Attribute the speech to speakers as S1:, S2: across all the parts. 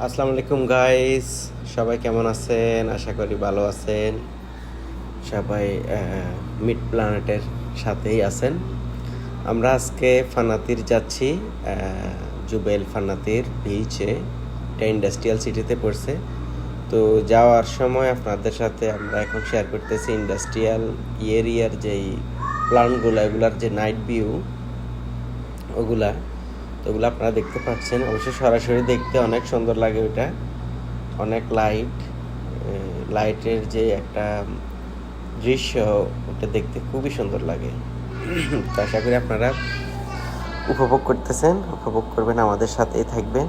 S1: আসসালামু আলাইকুম গাইস, সবাই কেমন আছেন? আশা করি ভালো আছেন। সবাই মিড প্ল্যানেটের সাথেই আছেন। আমরা আজকে ফানাতির যাচ্ছি, জুবেল ফানাতির বিচে। এটা ইন্ডাস্ট্রিয়াল সিটিতে পড়ছে। তো যাওয়ার সময় আপনাদের সাথে আমরা এখন শেয়ার করতেছি ইন্ডাস্ট্রিয়াল এরিয়ার যেই প্ল্যানগুলো, এগুলার যে নাইট ভিউ ওগুলা। তো ওগুলো আপনারা দেখতে পাচ্ছেন। অবশ্যই সরাসরি দেখতে অনেক সুন্দর লাগে। ওইটা অনেক লাইটের যে একটা দৃশ্য, ওটা দেখতে খুবই সুন্দর লাগে। তো আশা করি আপনারা উপভোগ করবেন, আমাদের সাথেই থাকবেন।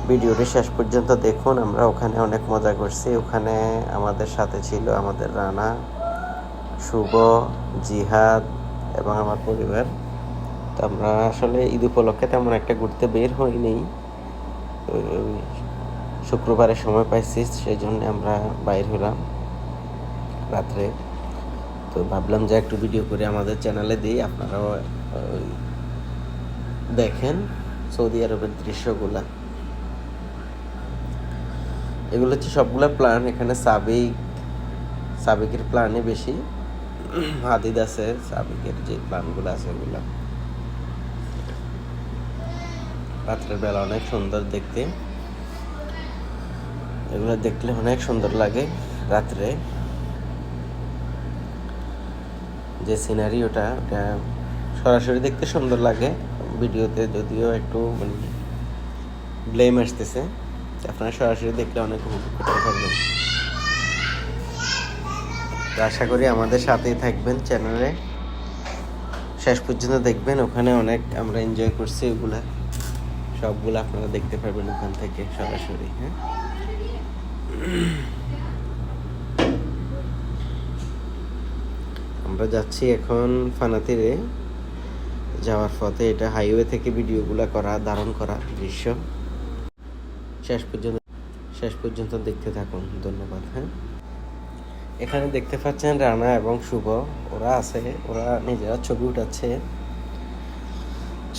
S1: ভিডিওটি শেষ পর্যন্ত দেখুন। আমরা ওখানে অনেক মজা করছি। ওখানে আমাদের সাথে ছিল আমাদের রানা, শুভ, জিহাদ এবং আমার পরিবার। তো আমরা আসলে ঈদ উপলক্ষে তেমন একটা ঘুরতে বের হইনি। শুক্রবারে সময় পাইছি, সেই জন্য আমরা বাইর হলাম রাত্রে। তো ভাবলাম যে একটু ভিডিও করে আমাদের চ্যানেলে দিই, আপনারাও দেখেন সৌদি আরবের দৃশ্যগুলা। এগুলো হচ্ছে সবগুলা প্ল্যান। এখানে সাবেকের প্ল্যানই বেশি, আদিদাসের সাবেকের যে প্ল্যানগুলো আছে ওগুলা। রাত্রের বেলা অনেক সুন্দর দেখতে, এগুলো দেখলে অনেক সুন্দর লাগে। রাত্রে যে সিনারি ওটা সরাসরি দেখতে সুন্দর লাগে, ভিডিওতে যদিও একটু ব্লেম আসতেছে। আপনারা সরাসরি দেখলে অনেক উপভোগ করতে পারবেন। আশা করি আমাদের সাথেই থাকবেন, চ্যানেলে শেষ পর্যন্ত দেখবেন। ওখানে অনেক আমরা এনজয় করছি, ওগুলা সবগুলো আপনারা দেখতে পারবেন ওখান থেকে সরাসরি। হ্যাঁ, আমরা যাচ্ছি এখন ফানাতিরে। যাওয়ার পথে এটা হাইওয়ে থেকে ভিডিওগুলো ধারণ করা দৃশ্য। শেষ পর্যন্ত দেখতে থাকুন। ধন্যবাদ। হ্যাঁ, এখানে দেখতে পাচ্ছেন রানা এবং শুভ, ওরা আছে, ওরা নিজেরা ছবি উঠাচ্ছে।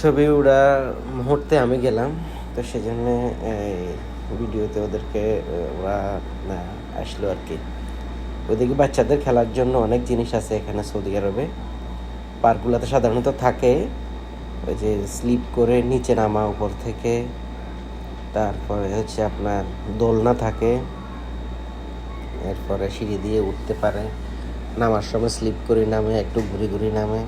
S1: ছবি উঠার মুহূর্তে আমি গেলাম, তো সেজন্য ভিডিওতে ওদেরকে ওরা আসলো আর কি। ওদিকে বাচ্চাদের খেলার জন্য অনেক জিনিস আছে এখানে সৌদি আরবে। পার্কগুলোতে সাধারণত থাকে ওই যে স্লিপ করে নিচে নামা উপর থেকে, তারপরে হচ্ছে আপনার দোলনা থাকে, এরপরে সিঁড়ি দিয়ে উঠতে পারে, নামার সময় স্লিপ করে নামে, একটু ঘুরি নামে,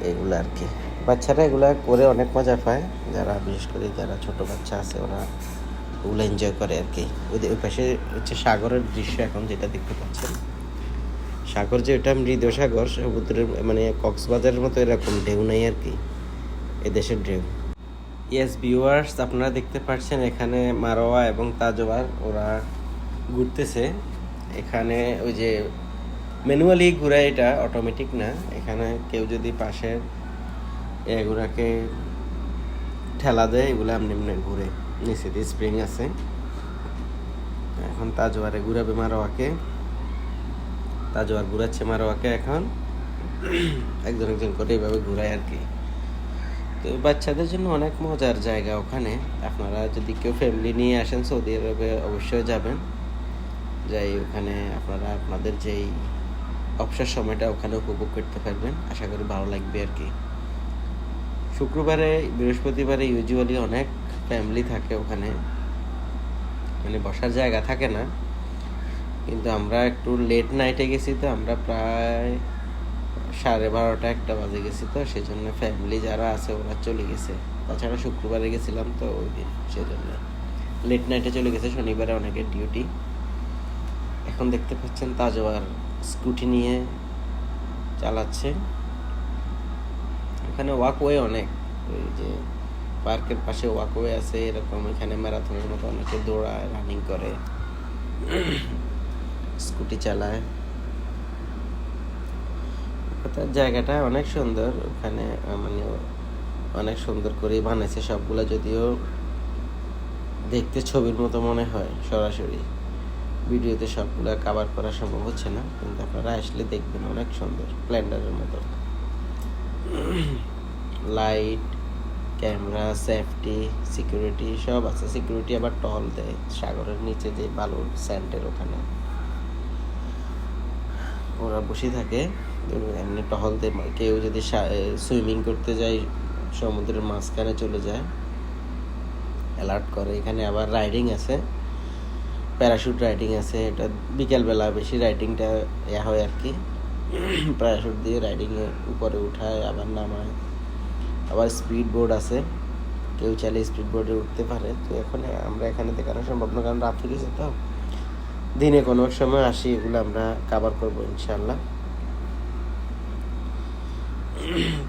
S1: এগুলো আর কি। বাচ্চারা এগুলো করে অনেক মজা পায়, বিশেষ করে যারা ছোট বাচ্চা আছে ওরা ওগুলো এনজয় করে আর কি। ওই পাশে হচ্ছে সাগরের দৃশ্য এখন যেটা দেখতে পাচ্ছেন। সাগর যে ওটা মৃদু সাগর, সমুদ্রের কক্সবাজারের মতো এরকম ঢেউ নেই আর কি, এদেশের ঢেউ। ইয়েস ভিউয়ার্স, আপনারা দেখতে পাচ্ছেন এখানে মারোয়া এবং তাজওয়ার ওরা ঘুরতেছে। এখানে ওই যে ম্যানুয়ালি ঘুরায়, এটা অটোমেটিক না। এখানে কেউ যদি পাশের এগুলাকে ঠেলা দেয়, এগুলো এমনি ঘুরে, নিচে দিয়ে স্প্রিং আছে। এখন তাজওয়ারে ঘুরাবে মারোয়াকে, তাজওয়ার ঘুরাচ্ছে মারোয়াকে এখন। একজন করে এইভাবে ঘুরায় আর কি। তো বাচ্চাদের জন্য অনেক মজার জায়গা ওখানে। আপনারা যদি কেউ ফ্যামিলি নিয়ে আসেন সৌদি আরবে অবশ্যই যাবেন। যাই ওখানে আপনারা আপনাদের যেই অবসর সময়টা ওখানে উপভোগ করতে পারবেন। আশা করি ভালো লাগবে আর কি। শুক্রবারে বৃহস্পতিবারে ইউজুয়ালি অনেক ফ্যামিলি থাকে ওখানে, বসার জায়গা থাকে না। কিন্তু আমরা একটু লেট নাইটে গেছি, তো আমরা প্রায় 12:30-1টা বাজে গেছি। তো সেই জন্য ফ্যামিলি যারা আছে ওরা চলে গেছে। তাছাড়া শুক্রবারে গেছিলাম তো ওই দিন, সেই জন্য লেট নাইটে চলে গেছে। শনিবারে অনেকের ডিউটি। এখন দেখতে পাচ্ছেন তাজওয়ার স্কুটি নিয়ে চালাচ্ছে। এখানে ওয়াকওয়ে অনেক, ওই যে পার্কের পাশে ওয়াকওয়ে আছে এরকম। এখানে ম্যারাথনের মতো অনেকে দৌড়ায়, রানিং করে, স্কুটি চালায়। জায়গাটা অনেক সুন্দর। ওখানে অনেক সুন্দর করে বানাইছে সবগুলা, যদিও দেখতে ছবির মতো মনে হয়, সরাসরি ভিডিওতে সবগুলা কভার করা সম্ভব হচ্ছে না। কিন্তু আপনারা আসলে দেখবেন অনেক সুন্দর, স্প্লেন্ডারের মতো লাইট, ক্যামেরা, সেফটি, সিকিউরিটি সব আছে। সিকিউরিটি আবার টহল দেয় সাগরের নিচে যে বালুর স্যান্ডের ওখানে ওরা বসে থাকে, এমনি টহল দেয়। কেউ যদি সুইমিং করতে যায় সমুদ্রের মাঝখানে চলে যায় অ্যালার্ট করে। এখানে আবার রাইডিং আছে, প্যারাশুট রাইডিং আছে। এটা বিকেলবেলা বেশি রাইডিংটা হয় আর কি। প্যারাশুট দিয়ে রাইডিংয়ে উপরে উঠায় আবার নামায়। আবার স্পিড বোর্ড আছে, কেউ চাইলে স্পিড বোর্ডে উঠতে পারে। তো এখন আমরা এখানে দেখানো সম্ভব না, কারণ রাত হয়ে গেছে। তো দিনে কোনো এক সময় আসি, এগুলো আমরা কাভার করবো ইনশাল্লাহ,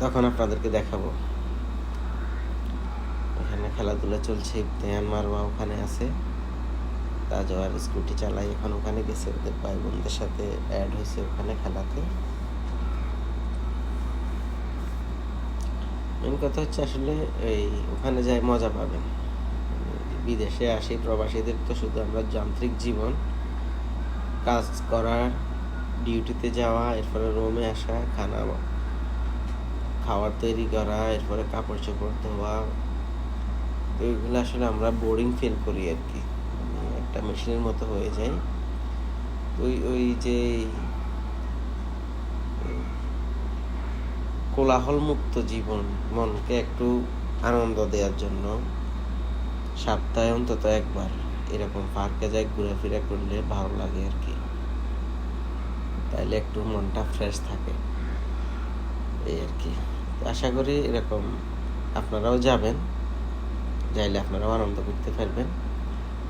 S1: তখন আপনাদেরকে দেখাবো। এখানে খেলাধুলা চলছে, ইমতেহান মারওয়া ওখানে আছে। তাজওয়ার স্কুটি চালাই, এখন ওখানে গেছে, ওদের ভাই বোনদের সাথে অ্যাড হয়েছে ওখানে খেলাতে। মেন কথা হচ্ছে আসলে এই ওখানে যাই মজা পাবেন। বিদেশে আসি প্রবাসীদের তো শুধু আমরা যান্ত্রিক জীবন, কাজ করা, ডিউটিতে যাওয়া, এরপরে রুমে আসা, খাবার তৈরি করা, এরপরে কাপড় চোপড় ধোয়া, তো এইগুলো আসলে আমরা বোরিং ফিল করি আর কি, একটা মেশিনের মতো হয়ে যায়। ওই যে কোলাহল মুক্ত জীবন, মনকে একটু আনন্দ দেওয়ার জন্য সপ্তাহে অন্তত একবার এরকম পার্কে যাই, ঘুরেফিরে করলে ভালো লাগে আর কি, তাইলে একটু মনটা ফ্রেশ থাকে এই আর কি। আশা করি এরকম আপনারাও যাবেন, যাইলে আপনারাও আনন্দ করতে পারবেন।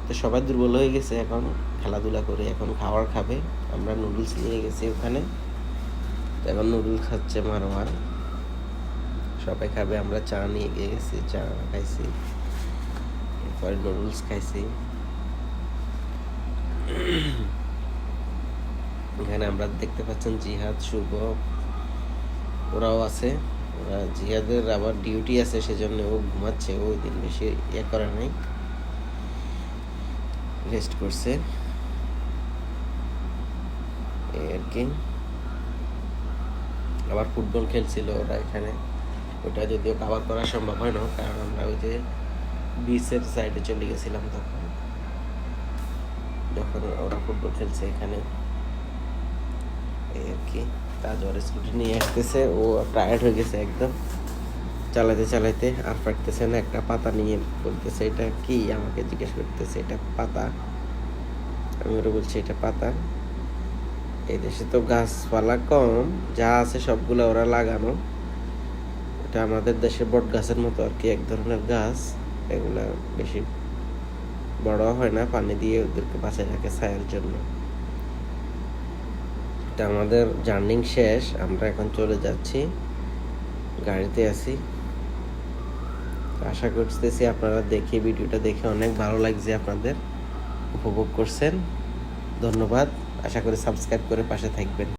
S1: তো সবাই দুর্বল হয়ে গেছে এখন খেলাধুলা করে, এখন খাবার খাবে। আমরা নুডলস নিয়ে গেছি ওখানে, তো এখন নুডলস খাচ্ছে মারওয়ার, সবাই খাবে। আমরা চা নিয়ে গেছি, চা খাইছি, এরপরে নুডলস খাইছি। এখানে আমরা দেখতে পাচ্ছেন জিহাদ, শুভ, ওরাও আছে। ওরা জিহাদের আবার ডিউটি আছে, সেজন্য ও ঘুমাচ্ছে, ওই দিন বেশি করে নাই, রেস্ট করছে এই আর কি। আবার ফুটবল খেলছিল ওরা এখানে, ওটা যদিও কভার করা সম্ভব হয় না, কারণ আমরা ওই যে বিচের সাইডে চলে গেছিলাম যখন ওরা ফুটবল খেলছে এখানে এই আর কি। তাজওয়ার স্কুটি নিয়ে আসতেছে, ও টায়ার্ড হয়ে গেছে একদম, চালাতে চালাতে আর পারতেছে না। একটা পাতা নিয়ে বলতেছে এটা কি, আমাকে জিজ্ঞেস করতেছে এটা পাতা। আমি ওরা বলছি এটা পাতা। এই দেশে তো গাছপালা কম, যা আছে সবগুলো ওরা লাগানো। এটা আমাদের দেশে বট গাছের মতো আর কি, এক ধরনের গাছ। এগুলা বেশি বড় হয় না, পানি দিয়ে ওদেরকে বাঁচায় রাখে ছায়ার জন্য। এটা আমাদের জার্নিং শেষ, আমরা এখন চলে যাচ্ছি, গাড়িতে আছি। আশা করতেছি আপনারা দেখে, ভিডিওটা দেখে অনেক ভালো লাগছে, আপনাদের উপভোগ করছেন। ধন্যবাদ। আশা করি সাবস্ক্রাইব করে পাশে থাকবেন।